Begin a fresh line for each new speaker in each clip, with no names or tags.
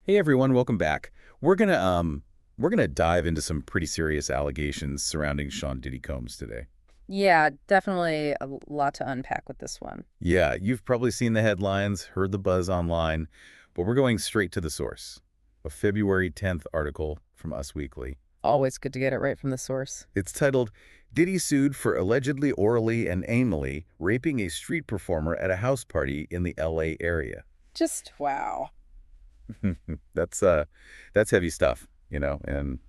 Hey everyone, welcome back. We're gonna dive into some pretty serious allegations surrounding Sean Diddy Combs today.
Yeah, definitely a lot to unpack with this one.
Yeah, you've probably seen the headlines, heard the buzz online, but we're going straight to the source. A February 10th article from Us Weekly.
Always good to get it right from the source.
It's titled, Diddy sued for allegedly orally and anally raping a street performer at a house party in the LA area.
Just wow.
That's uh that's heavy stuff, and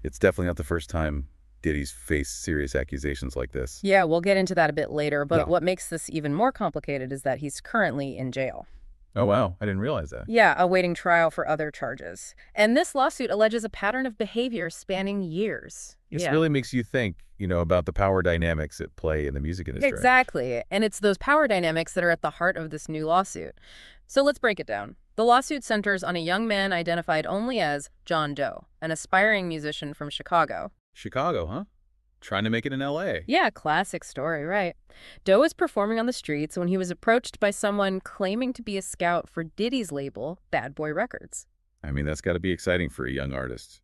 it's definitely not the first time Diddy's faced serious accusations like this.
Yeah, we'll get into that a bit later, but
Yeah.
what makes this even more complicated is that he's currently in jail.
Oh, wow. I didn't realize that.
Yeah, awaiting trial for other charges. And this lawsuit alleges a pattern of behavior spanning years.
This
Yeah.
really makes you think, about the power dynamics at play in the music industry.
Exactly. And it's those power dynamics that are at the heart of this new lawsuit. So let's break it down. The lawsuit centers on a young man identified only as John Doe, an aspiring musician from Chicago.
Chicago, huh? Trying to make it in LA.
Yeah, classic story, right. Doe was performing on the streets when he was approached by someone claiming to be a scout for Diddy's label, Bad Boy Records.
I mean, that's got to be exciting for a young artist,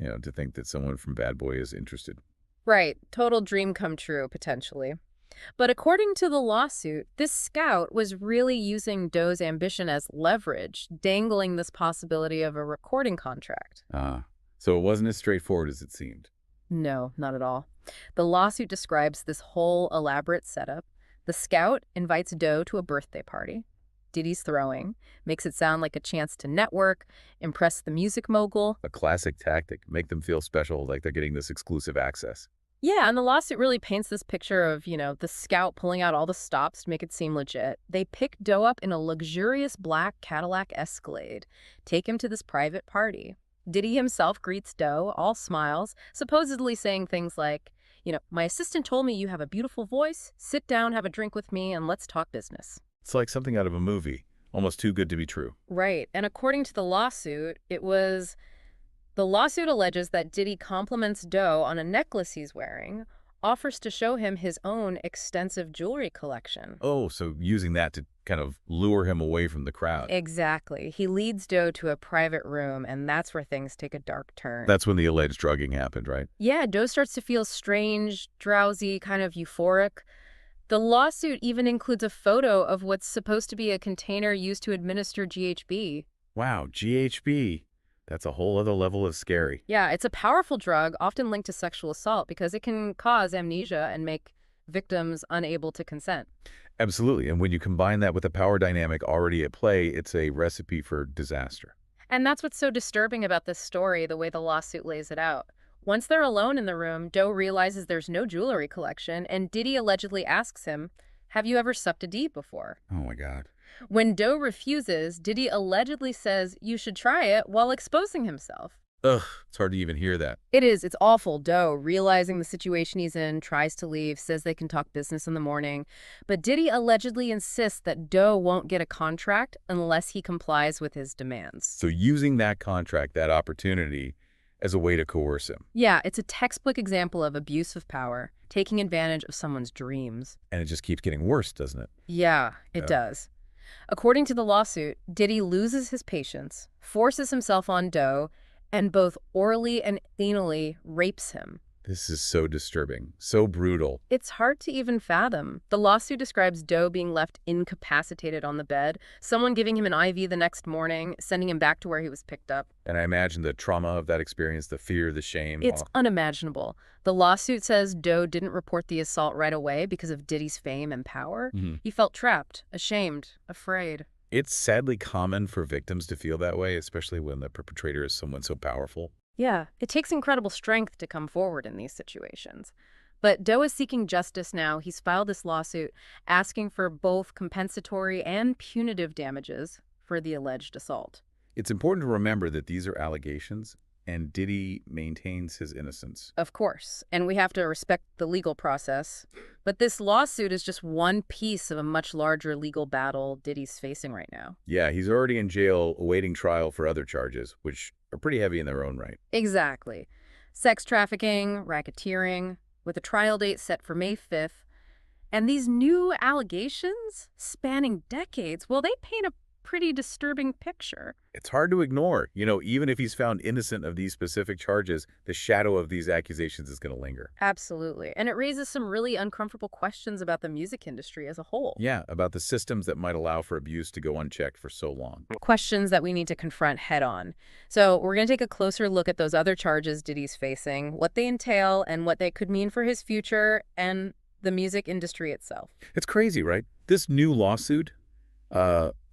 to think that someone from Bad Boy is interested.
Right, total dream come true, potentially. But according to the lawsuit, this scout was really using Doe's ambition as leverage, dangling this possibility of a recording contract.
So it wasn't as straightforward as it seemed.
No, not at all. The lawsuit describes this whole elaborate setup. The scout invites Doe to a birthday party. Diddy's throwing, makes it sound like a chance to network, impress the music mogul.
A classic tactic, make them feel special, like they're getting this exclusive access.
Yeah, and the lawsuit really paints this picture of, the scout pulling out all the stops to make it seem legit. They pick Doe up in a luxurious black Cadillac Escalade, take him to this private party. Diddy himself greets Doe, all smiles, supposedly saying things like, my assistant told me you have a beautiful voice. Sit down, have a drink with me, and let's talk business.
It's like something out of a movie, almost too good to be true.
Right, and according to the lawsuit, the lawsuit alleges that Diddy compliments Doe on a necklace he's wearing, offers to show him his own extensive jewelry collection.
Oh, so using that to kind of lure him away from the crowd.
Exactly. He leads Doe to a private room, and that's where things take a dark turn.
That's when the alleged drugging happened, right?
Yeah, Doe starts to feel strange, drowsy, kind of euphoric. The lawsuit even includes a photo of what's supposed to be a container used to administer GHB.
Wow, GHB. That's a whole other level of scary.
Yeah, it's a powerful drug, often linked to sexual assault, because it can cause amnesia and make victims unable to consent.
Absolutely. And when you combine that with the power dynamic already at play, it's a recipe for disaster.
And that's what's so disturbing about this story, the way the lawsuit lays it out. Once they're alone in the room, Doe realizes there's no jewelry collection, and Diddy allegedly asks him, have you ever supped a D before?
Oh, my God.
When Doe refuses, Diddy allegedly says you should try it while exposing himself.
Ugh, it's hard to even hear that.
It's awful. Doe, realizing the situation he's in, tries to leave, says they can talk business in the morning. But Diddy allegedly insists that Doe won't get a contract unless he complies with his demands.
So using that contract, that opportunity, as a way to coerce him.
Yeah, it's a textbook example of abuse of power, taking advantage of someone's dreams.
And it just keeps getting worse, doesn't it?
Yeah, it does. According to the lawsuit, Diddy loses his patience, forces himself on Doe, and both orally and anally rapes him.
This is so disturbing, so brutal.
It's hard to even fathom. The lawsuit describes Doe being left incapacitated on the bed, someone giving him an IV the next morning, sending him back to where he was picked up.
And I imagine the trauma of that experience, the fear, the shame.
It's unimaginable. The lawsuit says Doe didn't report the assault right away because of Diddy's fame and power. He felt trapped, ashamed, afraid.
It's sadly common for victims to feel that way, especially when the perpetrator is someone so powerful.
Yeah, it takes incredible strength to come forward in these situations. But Doe is seeking justice now. He's filed this lawsuit asking for both compensatory and punitive damages for the alleged assault.
It's important to remember that these are allegations, and Diddy maintains his innocence.
Of course, and we have to respect the legal process. But this lawsuit is just one piece of a much larger legal battle Diddy's facing right now.
Yeah, he's already in jail awaiting trial for other charges, which are pretty heavy in their own right.
Exactly. Sex trafficking, racketeering, with a trial date set for May 5th. And these new allegations, spanning decades, well, they paint a pretty disturbing picture.
It's hard to ignore. Even if he's found innocent of these specific charges, the shadow of these accusations is going to linger.
Absolutely. And it raises some really uncomfortable questions about the music industry as a whole.
Yeah, about the systems that might allow for abuse to go unchecked for so long.
Questions that we need to confront head on. So we're going to take a closer look at those other charges Diddy's facing, what they entail, and what they could mean for his future and the music industry itself.
It's crazy, right? This new lawsuit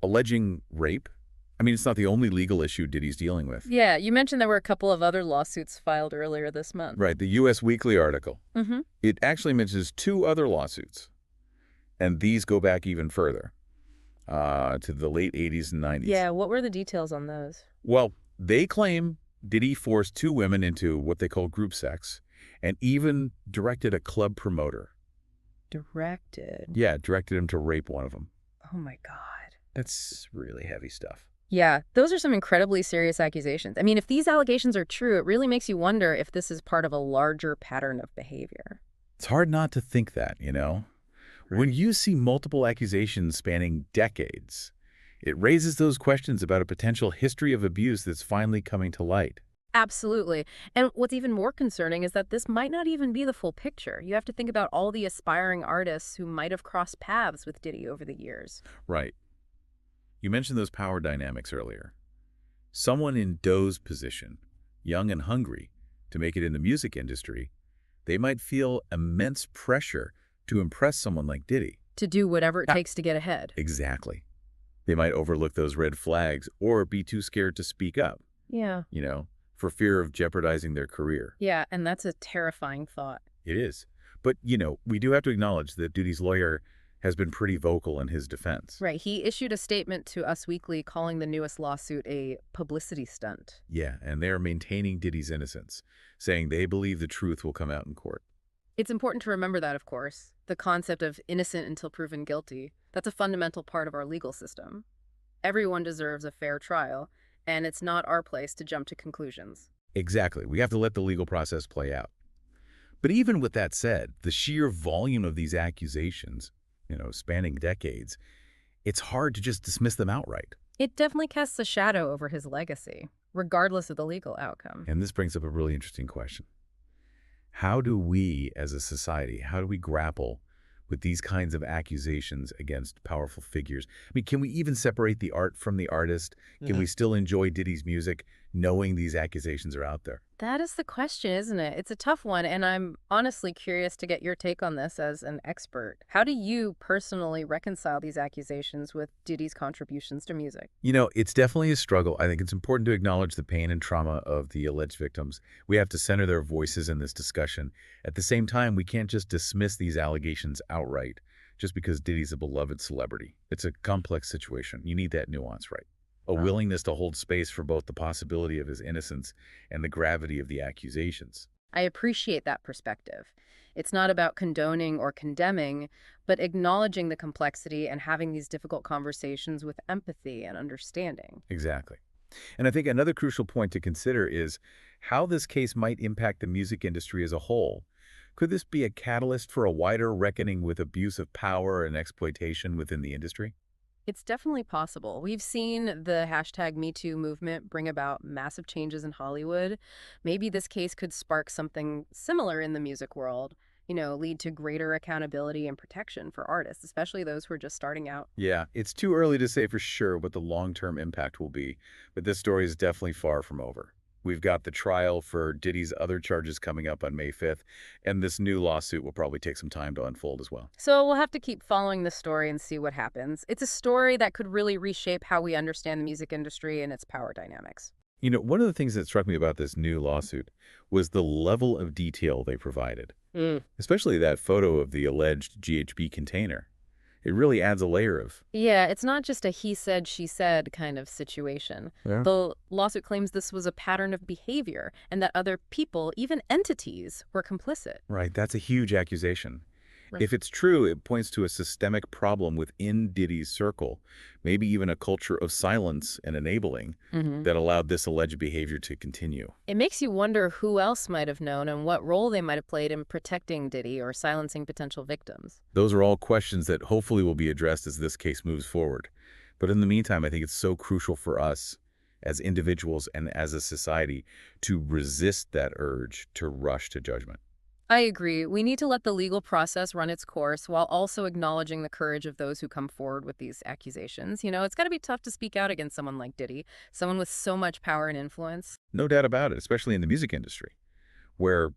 alleging rape, I mean, it's not the only legal issue Diddy's dealing with.
Yeah, you mentioned there were a couple of other lawsuits filed earlier this month.
Right, the U.S. Weekly article.
Mm-hmm.
It actually mentions 2 other lawsuits, and these go back even further, to the late 80s and 90s.
Yeah, what were the details on those?
Well, they claim Diddy forced 2 women into what they call group sex, and even directed a club promoter.
Directed?
Yeah, directed him to rape one of them.
Oh my God.
That's really heavy stuff.
Yeah, those are some incredibly serious accusations. I mean, if these allegations are true, it really makes you wonder if this is part of a larger pattern of behavior.
It's hard not to think that, When you see multiple accusations spanning decades, it raises those questions about a potential history of abuse that's finally coming to light.
Absolutely. And what's even more concerning is that this might not even be the full picture. You have to think about all the aspiring artists who might have crossed paths with Diddy over the years.
Right. You mentioned those power dynamics earlier. Someone in Doe's position, young and hungry, to make it in the music industry, they might feel immense pressure to impress someone like Diddy.
To do whatever it takes to get ahead.
Exactly. They might overlook those red flags or be too scared to speak up.
Yeah.
For fear of jeopardizing their career.
Yeah, and that's a terrifying thought.
It is. But, we do have to acknowledge that Diddy's lawyer has been pretty vocal in his defense.
Right. He issued a statement to Us Weekly calling the newest lawsuit a publicity stunt.
Yeah, and they are maintaining Diddy's innocence, saying they believe the truth will come out in court.
It's important to remember that, of course. The concept of innocent until proven guilty, that's a fundamental part of our legal system. Everyone deserves a fair trial, and it's not our place to jump to conclusions.
Exactly. We have to let the legal process play out. But even with that said, the sheer volume of these accusations, spanning decades, it's hard to just dismiss them outright.
It definitely casts a shadow over his legacy, regardless of the legal outcome.
And this brings up a really interesting question. How do we, as a society, how do we grapple with these kinds of accusations against powerful figures? I mean, can we even separate the art from the artist? Can we still enjoy Diddy's music knowing these accusations are out there?
That is the question, isn't it? It's a tough one, and I'm honestly curious to get your take on this as an expert. How do you personally reconcile these accusations with Diddy's contributions to music?
It's definitely a struggle. I think it's important to acknowledge the pain and trauma of the alleged victims. We have to center their voices in this discussion. At the same time, we can't just dismiss these allegations outright just because Diddy's a beloved celebrity. It's a complex situation. You need that nuance, right? A willingness to hold space for both the possibility of his innocence and the gravity of the accusations.
I appreciate that perspective. It's not about condoning or condemning, but acknowledging the complexity and having these difficult conversations with empathy and understanding.
Exactly. And I think another crucial point to consider is how this case might impact the music industry as a whole. Could this be a catalyst for a wider reckoning with abuse of power and exploitation within the industry?
It's definitely possible. We've seen the #MeToo movement bring about massive changes in Hollywood. Maybe this case could spark something similar in the music world, lead to greater accountability and protection for artists, especially those who are just starting out.
Yeah, it's too early to say for sure what the long-term impact will be, but this story is definitely far from over. We've got the trial for Diddy's other charges coming up on May 5th, and this new lawsuit will probably take some time to unfold as well.
So we'll have to keep following this story and see what happens. It's a story that could really reshape how we understand the music industry and its power dynamics.
One of the things that struck me about this new lawsuit was the level of detail they provided, especially that photo of the alleged GHB container. It really adds a layer of...
Yeah, it's not just a he said, she said kind of situation.
Yeah.
The lawsuit claims this was a pattern of behavior and that other people, even entities, were complicit.
Right, that's a huge accusation.
Right.
If it's true, it points to a systemic problem within Diddy's circle, maybe even a culture of silence and enabling that allowed this alleged behavior to continue.
It makes you wonder who else might have known and what role they might have played in protecting Diddy or silencing potential victims.
Those are all questions that hopefully will be addressed as this case moves forward. But in the meantime, I think it's so crucial for us as individuals and as a society to resist that urge to rush to judgment.
I agree. We need to let the legal process run its course while also acknowledging the courage of those who come forward with these accusations. It's got to be tough to speak out against someone like Diddy, someone with so much power and influence.
No doubt about it, especially in the music industry, where,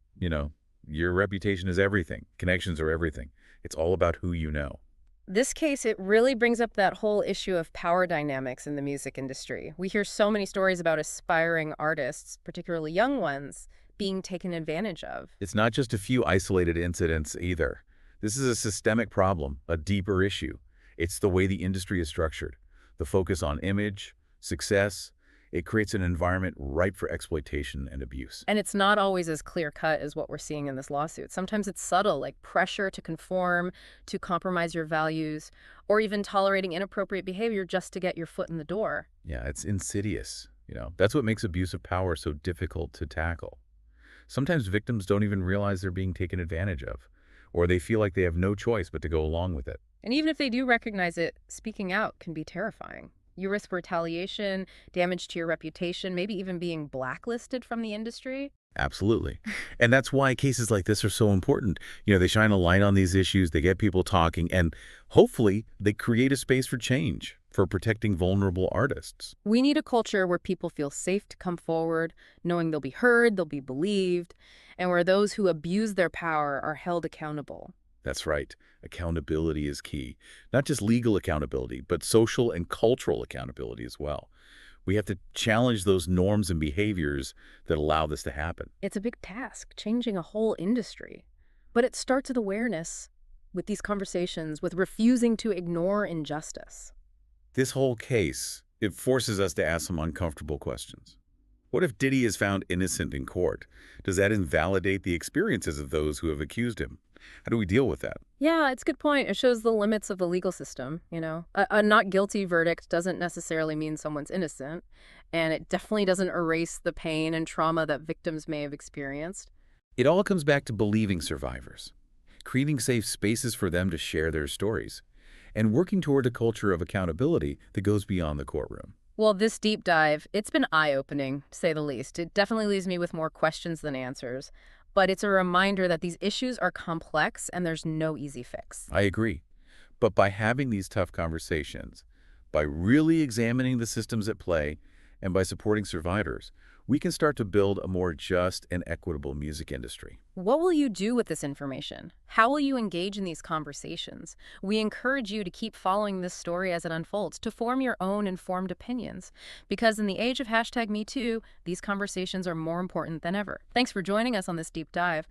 your reputation is everything. Connections are everything. It's all about who you know.
This case, it really brings up that whole issue of power dynamics in the music industry. We hear so many stories about aspiring artists, particularly young ones, being taken advantage of.
It's not just a few isolated incidents either. This is a systemic problem, a deeper issue. It's the way the industry is structured. The focus on image, success, it creates an environment ripe for exploitation and abuse.
And it's not always as clear-cut as what we're seeing in this lawsuit. Sometimes it's subtle, like pressure to conform, to compromise your values, or even tolerating inappropriate behavior just to get your foot in the door.
Yeah, it's insidious. That's what makes abuse of power so difficult to tackle. Sometimes victims don't even realize they're being taken advantage of, or they feel like they have no choice but to go along with it.
And even if they do recognize it, speaking out can be terrifying. You risk retaliation, damage to your reputation, maybe even being blacklisted from the industry.
Absolutely. And that's why cases like this are so important. They shine a light on these issues, they get people talking, and hopefully they create a space for change, for protecting vulnerable artists.
We need a culture where people feel safe to come forward, knowing they'll be heard, they'll be believed, and where those who abuse their power are held accountable.
That's right. Accountability is key. Not just legal accountability, but social and cultural accountability as well. We have to challenge those norms and behaviors that allow this to happen.
It's a big task, changing a whole industry. But it starts with awareness, with these conversations, with refusing to ignore injustice.
This whole case, it forces us to ask some uncomfortable questions. What if Diddy is found innocent in court? Does that invalidate the experiences of those who have accused him? How do we deal with that?
Yeah, it's a good point. It shows the limits of the legal system. A not guilty verdict doesn't necessarily mean someone's innocent, and it definitely doesn't erase the pain and trauma that victims may have experienced.
It all comes back to believing survivors, creating safe spaces for them to share their stories, and working toward a culture of accountability that goes beyond the courtroom.
Well, this deep dive, it's been eye-opening, to say the least. It definitely leaves me with more questions than answers. But it's a reminder that these issues are complex and there's no easy fix.
I agree. But by having these tough conversations, by really examining the systems at play, and by supporting survivors, we can start to build a more just and equitable music industry.
What will you do with this information? How will you engage in these conversations? We encourage you to keep following this story as it unfolds, to form your own informed opinions. Because in the age of #MeToo, these conversations are more important than ever. Thanks for joining us on this deep dive.